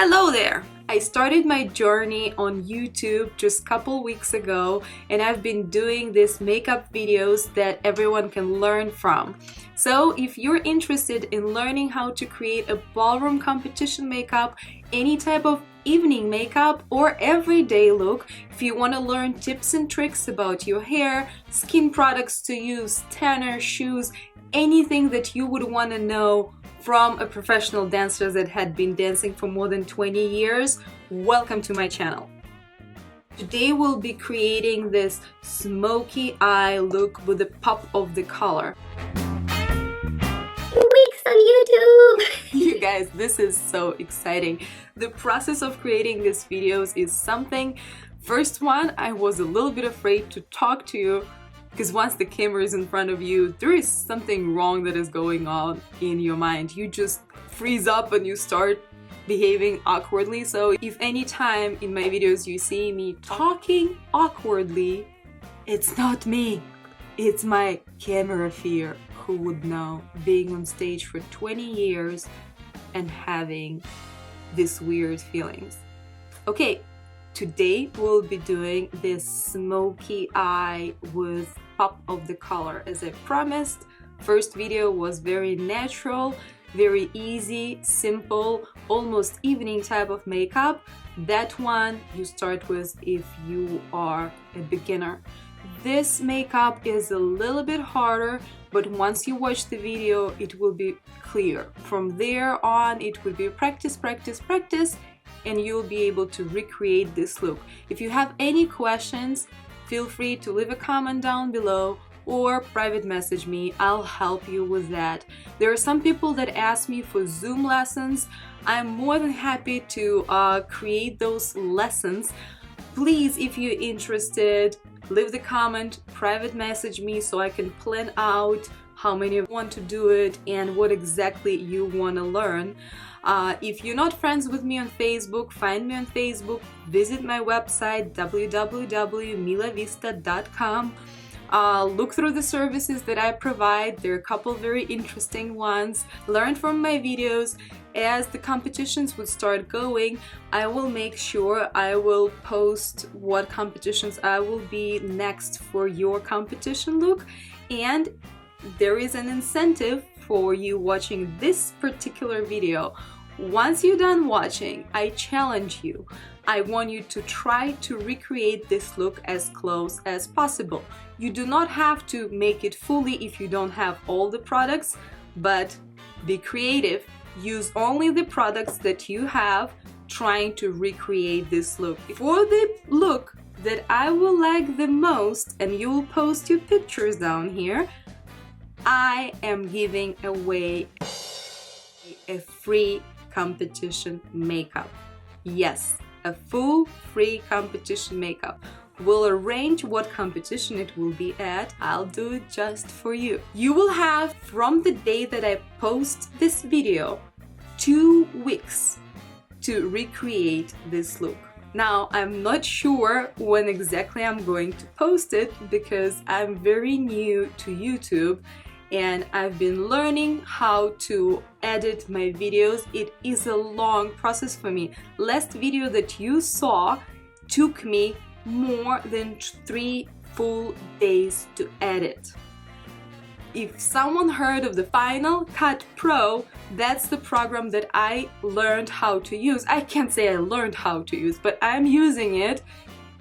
Hello there! I started my journey on YouTube just a couple weeks ago, and I've been doing these makeup videos that everyone can learn from. So if you're interested in learning how to create a ballroom competition makeup, any type of evening makeup or everyday look, if you want to learn tips and tricks about your hair, skin products to use, tanner, shoes, anything that you would want to know from a professional dancer that had been dancing for more than 20 years, welcome to my channel. Today we'll be creating this smoky eye look with a pop of the color. Weeks on YouTube! You guys, this is so exciting. The process of creating these videos is something. First one, I was a little bit afraid to talk to you because once the camera is in front of you, there is something wrong that is going on in your mind. You just freeze up and you start behaving awkwardly. So if any time in my videos you see me talking awkwardly, it's not me. It's my camera fear. Who would know? Being on stage for 20 years and having these weird feelings. Okay. Today we'll be doing this smoky eye with pop of the color. As I promised, first video was very natural, very easy, simple, almost evening type of makeup. That one you start with if you are a beginner. This makeup is a little bit harder, but once you watch the video it will be clear. From there on it will be practice, practice, practice, and you'll be able to recreate this look. If you have any questions, feel free to leave a comment down below or private message me. I'll help you with that. There are some people that ask me for Zoom lessons. I'm more than happy to create those lessons. Please, if you're interested, leave the comment, private message me so I can plan out how many of you want to do it and what exactly you want to learn. If you're not friends with me on Facebook, find me on Facebook, visit my website www.milavista.com. Look through the services that I provide. There are a couple very interesting ones. Learn from my videos. As the competitions would start going, I will make sure I will post what competitions I will be next for your competition look, and there is an incentive for you watching this particular video. Once you're done watching, I challenge you. I want you to try to recreate this look as close as possible. You do not have to make it fully if you don't have all the products, but be creative. Use only the products that you have, trying to recreate this look. For the look that I will like the most, and you will post your pictures down here, I am giving away a free competition makeup. Yes, a full free competition makeup. We'll arrange what competition it will be at. I'll do it just for you. You will have, from the day that I post this video, 2 weeks to recreate this look. Now, I'm not sure when exactly I'm going to post it because I'm very new to YouTube and I've been learning how to edit my videos. It is a long process for me. Last video that you saw took me more than 3 full days to edit. If someone heard of the Final Cut Pro, that's the program that I learned how to use. I can't say I learned how to use, but I'm using it.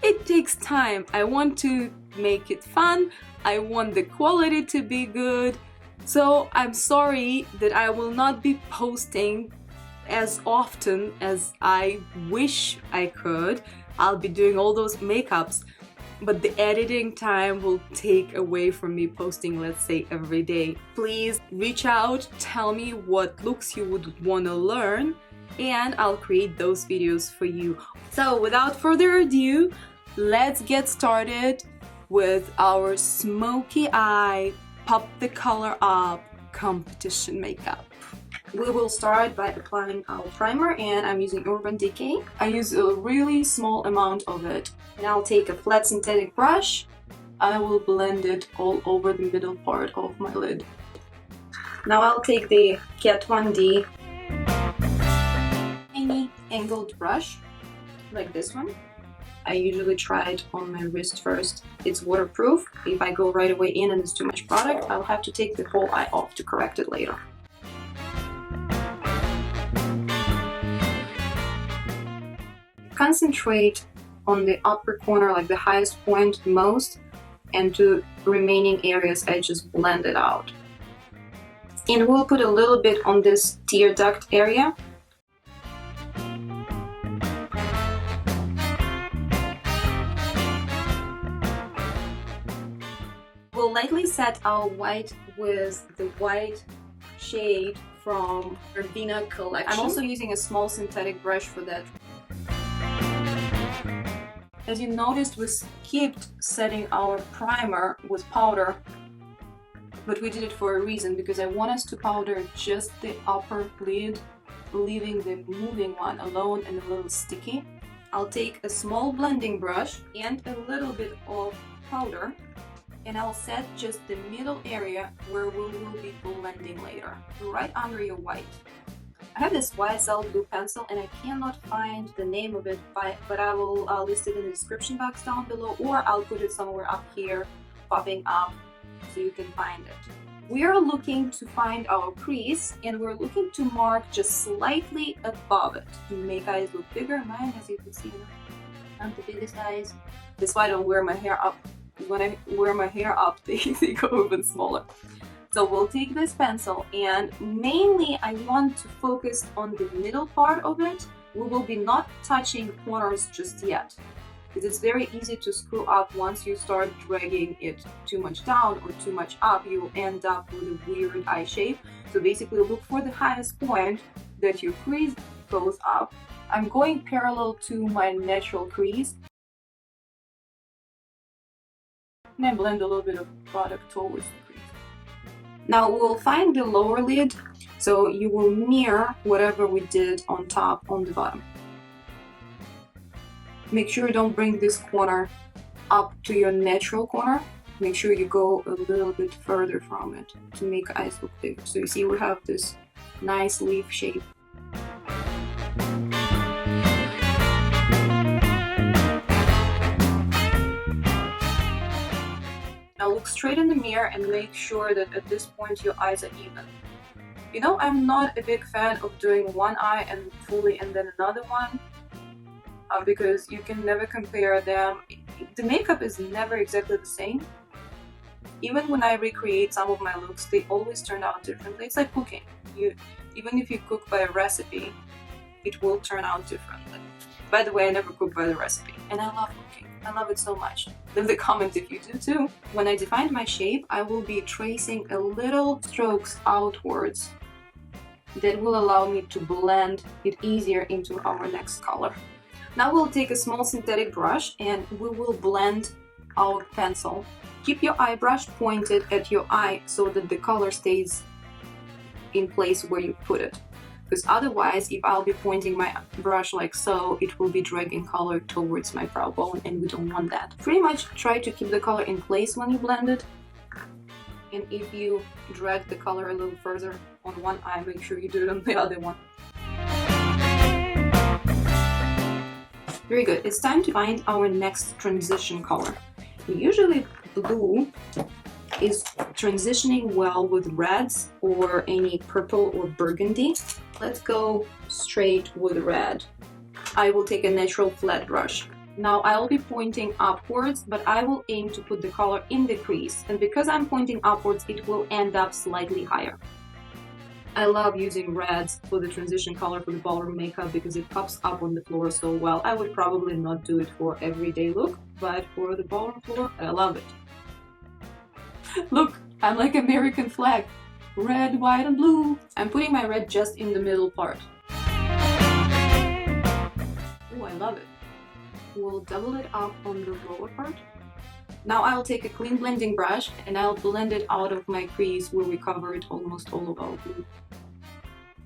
It takes time. I want to make it fun. I want the quality to be good. So I'm sorry that I will not be posting as often as I wish I could. I'll be doing all those makeups, but the editing time will take away from me posting, let's say, every day. Please reach out, tell me what looks you would want to learn, and I'll create those videos for you. So without further ado, let's get started with our smoky eye, pop the color up competition makeup. We will start by applying our primer, and I'm using Urban Decay. I use a really small amount of it. And I'll take a flat synthetic brush. I will blend it all over the middle part of my lid. Now I'll take the Kat 1D angled brush like this one. I usually try it on my wrist first. It's waterproof. If I go right away in and it's too much product, I'll have to take the whole eye off to correct it later. Concentrate on the upper corner, like the highest point most, and to remaining areas I just blend it out. And we'll put a little bit on this tear duct area. We'll lightly set our white with the white shade from Urbina collection. I'm also using a small synthetic brush for that. As you noticed, we skipped setting our primer with powder, but we did it for a reason, because I want us to powder just the upper lid, leaving the moving one alone and a little sticky. I'll take a small blending brush and a little bit of powder, and I'll set just the middle area where we will be blending later, right under your white. I have this YSL blue pencil and I cannot find the name of it, but I will list it in the description box down below, or I'll put it somewhere up here, popping up, so you can find it. We are looking to find our crease, and we're looking to mark just slightly above it to make eyes look bigger. Mine, as you can see, not the biggest eyes. That's why I don't wear my hair up. When I wear my hair up, they go even smaller. So we'll take this pencil, and mainly I want to focus on the middle part of it. We will be not touching corners just yet, because it's very easy to screw up once you start dragging it too much down or too much up. You'll end up with a weird eye shape. So basically look for the highest point that your crease goes up. I'm going parallel to my natural crease. And I blend a little bit of product towards the crease. Now we'll find the lower lid, so you will mirror whatever we did on top on the bottom. Make sure you don't bring this corner up to your natural corner. Make sure you go a little bit further from it to make eyes look bigger. So you see we have this nice leaf shape. Now look straight in the mirror and make sure that at this point your eyes are even. You know, I'm not a big fan of doing one eye and fully and then another one, because you can never compare them. The makeup is never exactly the same. Even when I recreate some of my looks, they always turn out differently. It's like cooking. Even if you cook by a recipe, it will turn out differently. By the way, I never cook by the recipe, and I love cooking. I love it so much. Leave the comment if you do too. When I defined my shape, I will be tracing a little strokes outwards that will allow me to blend it easier into our next color. Now we'll take a small synthetic brush and we will blend our pencil. Keep your eye brush pointed at your eye so that the color stays in place where you put it. Because otherwise, if I'll be pointing my brush like so, it will be dragging color towards my brow bone, and we don't want that. Pretty much try to keep the color in place when you blend it. And if you drag the color a little further on one eye, make sure you do it on the other one. Very good. It's time to find our next transition color. Usually blue is transitioning well with reds or any purple or burgundy. Let's go straight with red. I will take a natural flat brush. Now I'll be pointing upwards, but I will aim to put the color in the crease. And because I'm pointing upwards, it will end up slightly higher. I love using reds for the transition color for the ballroom makeup because it pops up on the floor so well. I would probably not do it for everyday look, but for the ballroom floor, I love it. Look, I'm like American flag. Red, white, and blue. I'm putting my red just in the middle part. Oh, I love it. We'll double it up on the lower part. Now I'll take a clean blending brush and I'll blend it out of my crease where we covered almost all of our blue.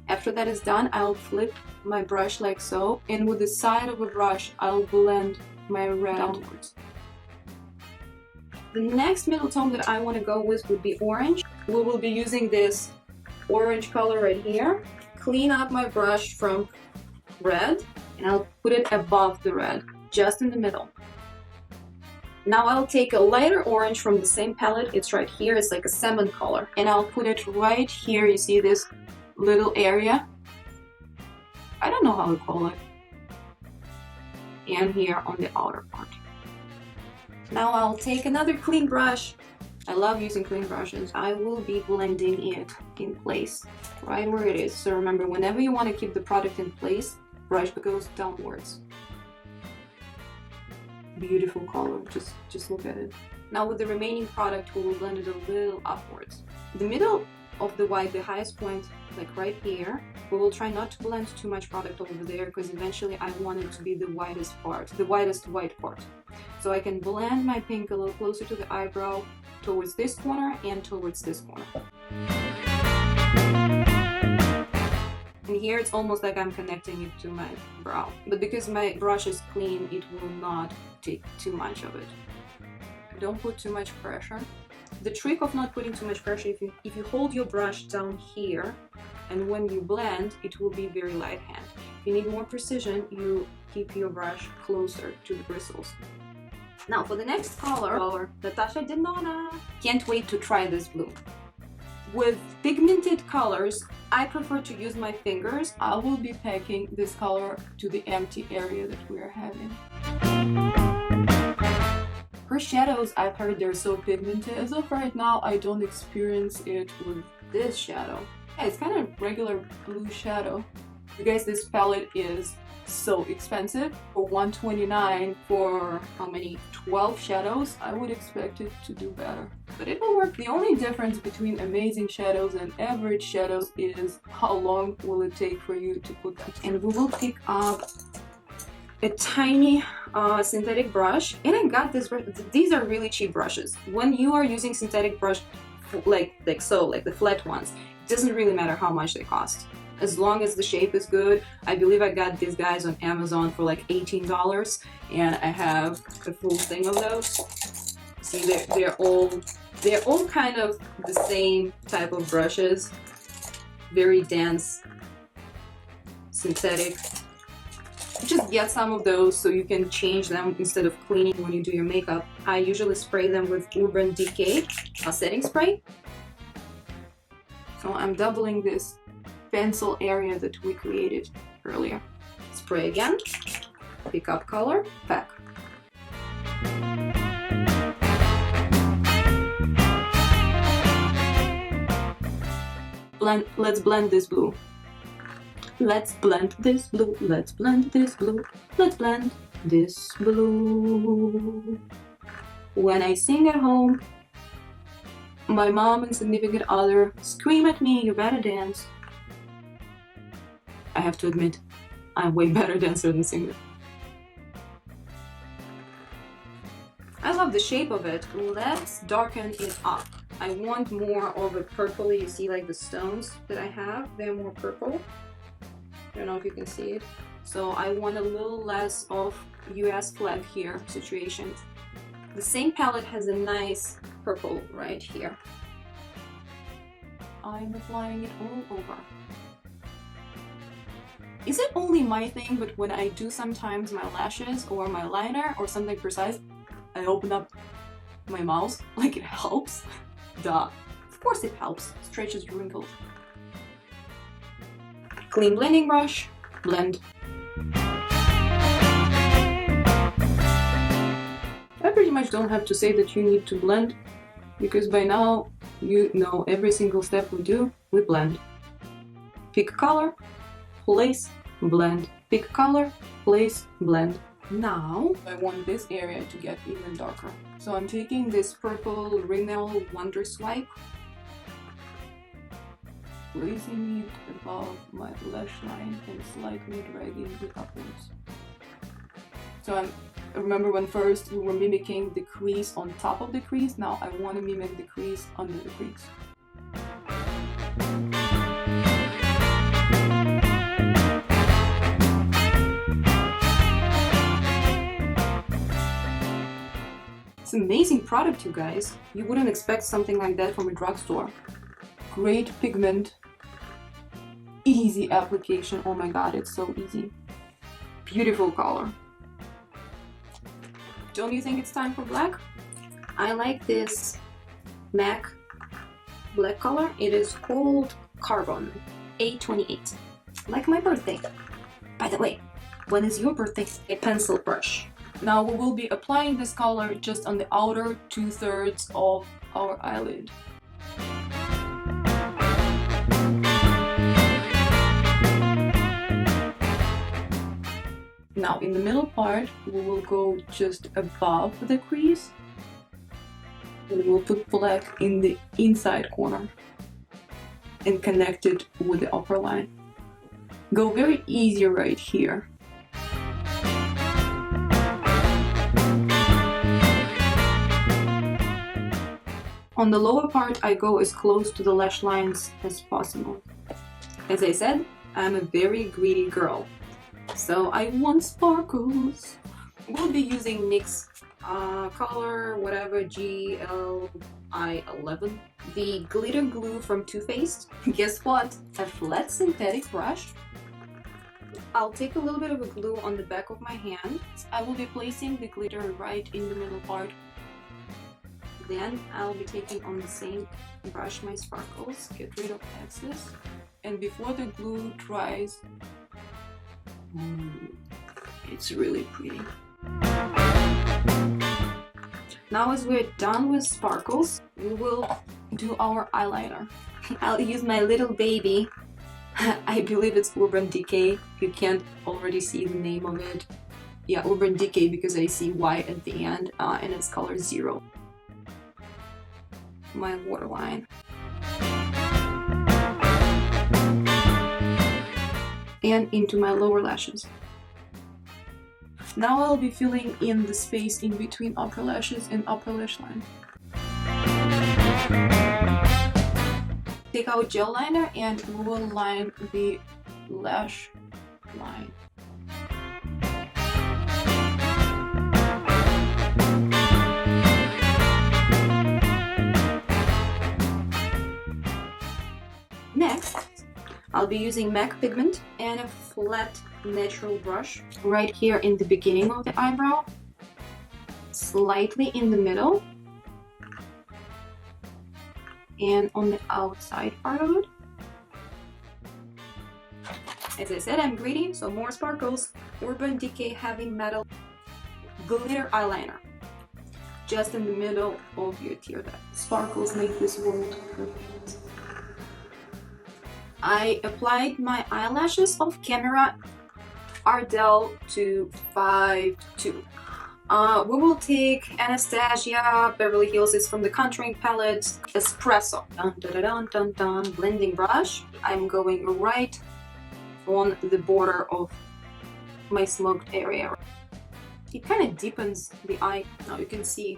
After that is done, I'll flip my brush like so, and with the side of a brush, I'll blend my red downwards. The next middle tone that I want to go with would be orange. We will be using this orange color right here. Clean up my brush from red and I'll put it above the red, just in the middle. Now I'll take a lighter orange from the same palette, it's right here, it's like a salmon color, and I'll put it right here. You see this little area? I don't know how to call it. And here on the outer part. Now I'll take another clean brush. I love using clean brushes. I will be blending it in place, right where it is. So remember, whenever you want to keep the product in place, brush goes downwards. Beautiful color, just look at it. Now with the remaining product, we will blend it a little upwards. The middle of the white, the highest point, like right here, we will try not to blend too much product over there because eventually I want it to be the widest part, the widest white part. So I can blend my pink a little closer to the eyebrow, towards this corner and towards this corner. And here it's almost like I'm connecting it to my brow. But because my brush is clean, it will not take too much of it. Don't put too much pressure. The trick of not putting too much pressure, if you hold your brush down here, and when you blend, it will be very light hand. If you need more precision, you keep your brush closer to the bristles. Now for the next color, Natasha Denona. Can't wait to try this blue. With pigmented colors, I prefer to use my fingers. I will be packing this color to the empty area that we are having. Her shadows, I've heard they're so pigmented. As of right now, I don't experience it with this shadow. Yeah, it's kind of regular blue shadow. You guys, this palette is so expensive. For $129 for how many? 12 shadows? I would expect it to do better. But it will work. The only difference between amazing shadows and average shadows is how long will it take for you to put them. And we will pick up a tiny synthetic brush. And I got this, these are really cheap brushes. When you are using synthetic brush like the flat ones, it doesn't really matter how much they cost. As long as the shape is good. I believe I got these guys on Amazon for like $18, and I have a full thing of those. See, they're all kind of the same type of brushes, very dense, synthetic. Just get some of those so you can change them instead of cleaning when you do your makeup. I usually spray them with Urban Decay setting spray. So I'm doubling this pencil area that we created earlier. Spray again, pick up color, pack. Let's blend this blue. Let's blend this blue. Let's blend this blue. Let's blend this blue. When I sing at home, my mom and significant other scream at me, "You better dance." I have to admit, I'm way better dancer than singer. I love the shape of it. Let's darken it up. I want more of a purpley. You see, like the stones that I have, they're more purple. I don't know if you can see it. So I want a little less of US flag here situation. The same palette has a nice purple right here. I'm applying it all over. Is it only my thing, but when I do sometimes my lashes or my liner or something precise, I open up my mouth, like it helps? Duh. Of course it helps. Stretches wrinkles. Clean blending brush, blend. I pretty much don't have to say that you need to blend, because by now you know every single step we do, we blend. Pick color, place, blend. Pick color, place, blend. Now I want this area to get even darker. So I'm taking this purple Rimmel Wonder Swipe, placing it above my lash line and slightly dragging it upwards. So remember when first we were mimicking the crease on top of the crease, now I want to mimic the crease under the crease. It's an amazing product, you guys. You wouldn't expect something like that from a drugstore. Great pigment, easy application. Oh my god, it's so easy. Beautiful color. Don't you think it's time for black? I like this MAC black color. It is called Carbon A28. Like my birthday. By the way, when is your birthday? A pencil brush. Now we will be applying this color just on the outer 2/3 of our eyelid. Now in the middle part, we will go just above the crease. And we'll put black in the inside corner and connect it with the upper line. Go very easy right here. On the lower part, I go as close to the lash lines as possible. As I said, I'm a very greedy girl, so I want sparkles. We'll be using NYX color, whatever, GLI11. The glitter glue from Too Faced. Guess what? A flat synthetic brush. I'll take a little bit of a glue on the back of my hand. I will be placing the glitter right in the middle part. Then I'll be taking on the same brush my sparkles, get rid of excess, and before the glue dries, it's really pretty. Now as we're done with sparkles, we will do our eyeliner. I'll use my little baby. I believe it's Urban Decay. You can't already see the name of it. Yeah, Urban Decay, because I see Y at the end, and it's color 0. My waterline. And into my lower lashes. Now I'll be filling in the space in between upper lashes and upper lash line. Take out gel liner and we will line the lash line. Next, I'll be using MAC pigment and a flat natural brush right here in the beginning of the eyebrow, slightly in the middle, and on the outside part of it. As I said, I'm greedy, so more sparkles. Urban Decay Heavy Metal Glitter Eyeliner. Just in the middle of your tear duct. Sparkles make this world perfect. I applied my eyelashes off camera, Ardell 252. We will take Anastasia Beverly Hills. It's from the contouring palette Espresso. Dun, dun, dun, dun, dun, blending brush. I'm going right on the border of my smoked area. It kind of deepens the eye. Now you can see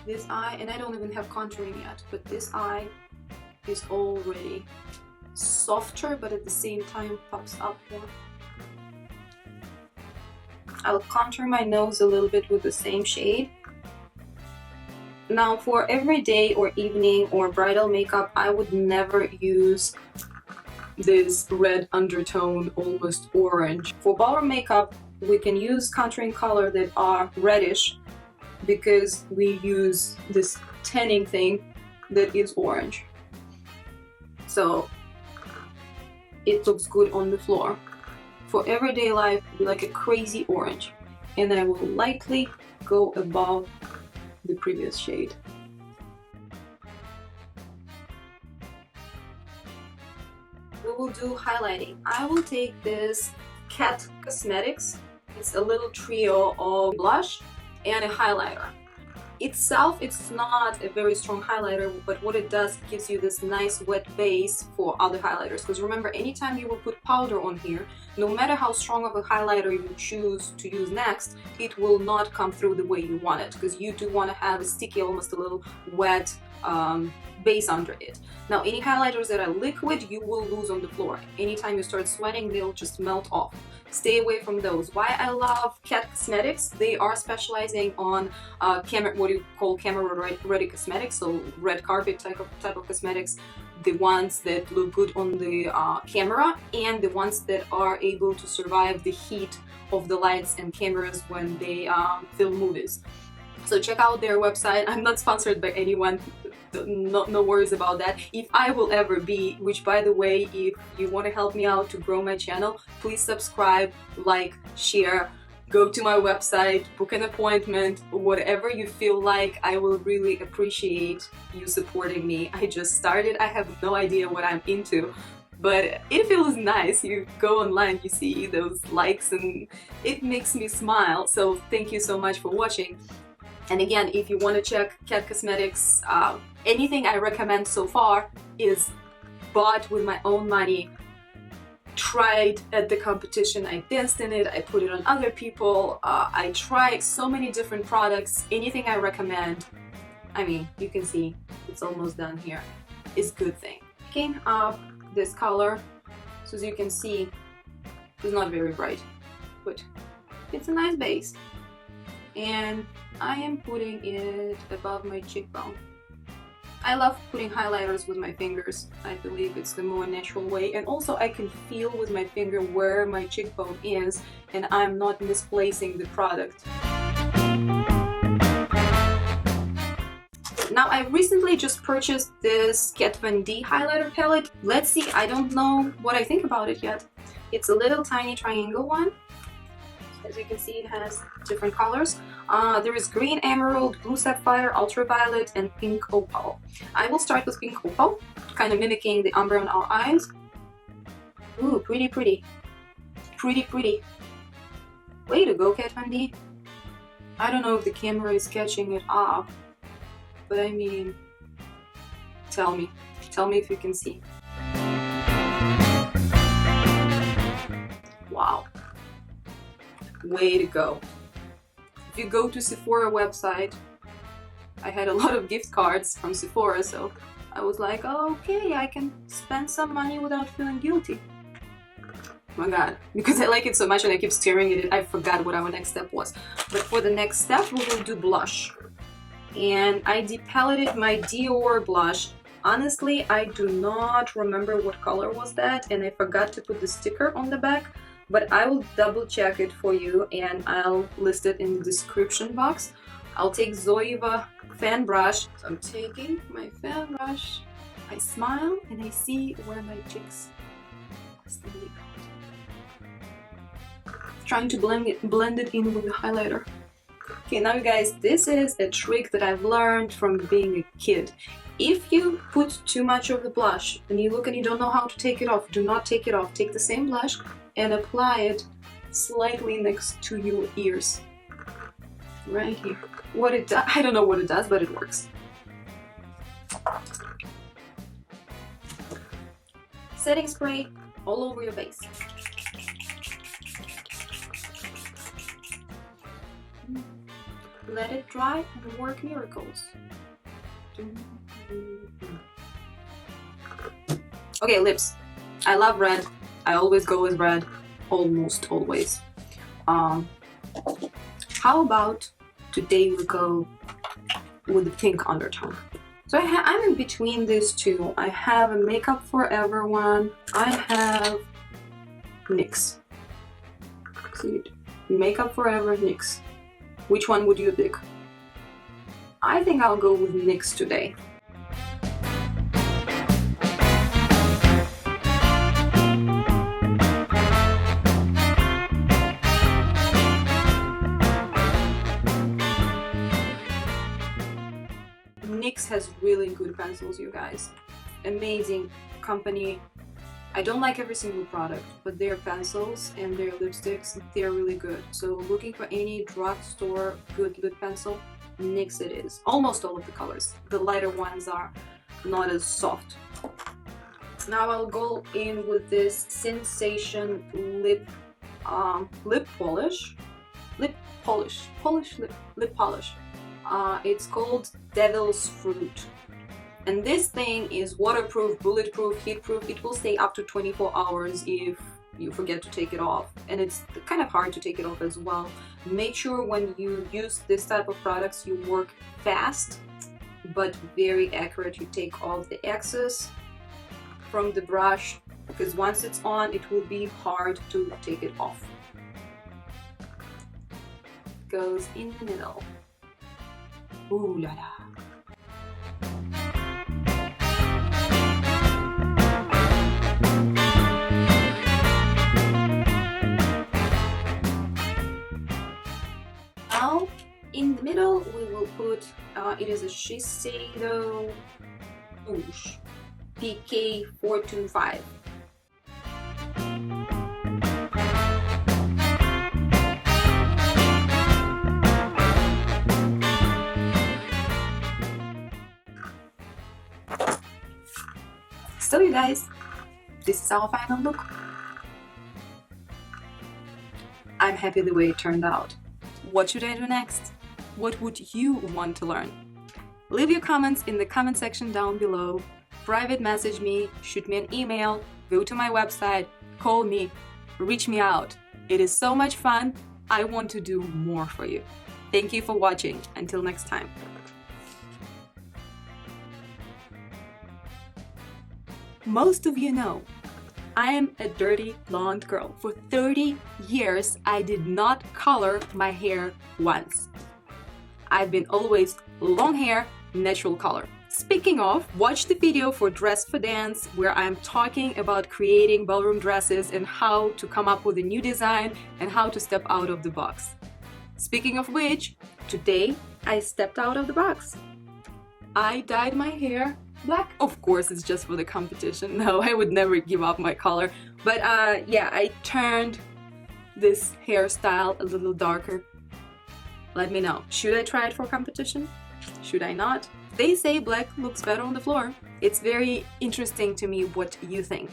this eye, and I don't even have contouring yet, but this eye is already softer, but at the same time pops up more. I'll contour my nose a little bit with the same shade. Now for everyday or evening or bridal makeup, I would never use this red undertone, almost orange. For ballroom makeup, we can use contouring color that are reddish because we use this tanning thing that is orange. So it looks good on the floor. For everyday life, like a crazy orange. And then I will lightly go above the previous shade. We will do highlighting. I will take this Cat Cosmetics. It's a little trio of blush and a highlighter. Itself, it's not a very strong highlighter, but what it does, it gives you this nice wet base for other highlighters. Because remember, anytime you will put powder on here, no matter how strong of a highlighter you choose to use next, it will not come through the way you want it. Because you do want to have a sticky, almost a little wet base under it. Now, any highlighters that are liquid, you will lose on the floor. Anytime you start sweating, they'll just melt off. Stay away from those. Why I love Cat Cosmetics, they are specializing on what you call camera-ready cosmetics, so red carpet type of cosmetics, the ones that look good on the camera and the ones that are able to survive the heat of the lights and cameras when they film movies. So check out their website. I'm not sponsored by anyone, no worries about that. If I will ever be, which by the way, if you want to help me out to grow my channel, please subscribe, like, share, go to my website, book an appointment, whatever you feel like. I will really appreciate you supporting me. I just started, I have no idea what I'm into, but it feels nice. You go online, you see those likes and it makes me smile. So thank you so much for watching. And again, if you want to check Cat Cosmetics, anything I recommend so far is bought with my own money, tried at the competition, I danced in it, I put it on other people, I tried so many different products. Anything I recommend, I mean, you can see it's almost done here, is good thing. Picking up this color, so as you can see, it's not very bright, but it's a nice base. And I am putting it above my cheekbone. I love putting highlighters with my fingers. I believe it's the more natural way, and also I can feel with my finger where my cheekbone is and I'm not misplacing the product. Now, I recently just purchased this Kat Von D highlighter palette. Let's see, I don't know what I think about it yet. It's a little tiny triangle one. As you can see, it has different colors. There is green emerald, blue sapphire, ultraviolet, and pink opal. I will start with pink opal, kind of mimicking the umber on our eyes. Ooh, pretty, pretty. Pretty, pretty. Way to go, Kat Von D. I don't know if the camera is catching it up, but I mean, tell me if you can see. Wow. Way to go. If you go to Sephora website, I had a lot of gift cards from Sephora, so I was like, oh, okay, I can spend some money without feeling guilty. Oh my god, because I like it so much and I keep staring at it, I forgot what our next step was. But for the next step, we will do blush. And I depaleted my Dior blush. Honestly, I do not remember what color was that, and I forgot to put the sticker on the back. But I will double check it for you and I'll list it in the description box. I'll take Zoeva fan brush. So I'm taking my fan brush, I smile and I see where my cheeks are standing out. Trying to blend it in with the highlighter. Okay, now you guys, this is a trick that I've learned from being a kid. If you put too much of the blush and you look and you don't know how to take it off, do not take it off. Take the same blush and apply it slightly next to your ears. Right here. What it does, I don't know what it does, but it works. Setting spray all over your base. Let it dry and work miracles. Okay, lips. I love red. I always go with red, almost always. How about today we go with the pink undertone? So I'm in between these two. I have a Makeup Forever one. I have NYX. See it? Makeup Forever, NYX. Which one would you pick? I think I'll go with NYX today. NYX has really good pencils, you guys. Amazing company. I don't like every single product, but their pencils and their lipsticks, they're really good. So looking for any drugstore good lip pencil, NYX it is. Almost all of the colors. The lighter ones are not as soft. Now I'll go in with this Sensation lip polish. Lip polish. It's called Devil's Fruit. And this thing is waterproof, bulletproof, heatproof. It will stay up to 24 hours if you forget to take it off. And it's kind of hard to take it off as well. Make sure when you use this type of products, you work fast, but very accurate. You take all the excess from the brush, because once it's on, it will be hard to take it off. Goes in the middle. Ooh la la. Now, in the middle, we will put, it is a Shiseido Rouge PK425. So you guys, this is our final look. I'm happy the way it turned out. What should I do next? What would you want to learn? Leave your comments in the comment section down below. Private message me, shoot me an email, go to my website, call me, reach me out. It is so much fun. I want to do more for you. Thank you for watching. Until next time. Most of you know, I am a dirty blonde girl. For 30 years, I did not color my hair once. I've been always long hair, natural color. Speaking of, watch the video for Dress for Dance, where I'm talking about creating ballroom dresses and how to come up with a new design and how to step out of the box. Speaking of which, today I stepped out of the box. I dyed my hair black. Of course, it's just for the competition. No, I would never give up my color. But yeah, I turned this hairstyle a little darker. Let me know. Should I try it for competition? Should I not? They say black looks better on the floor. It's very interesting to me what you think.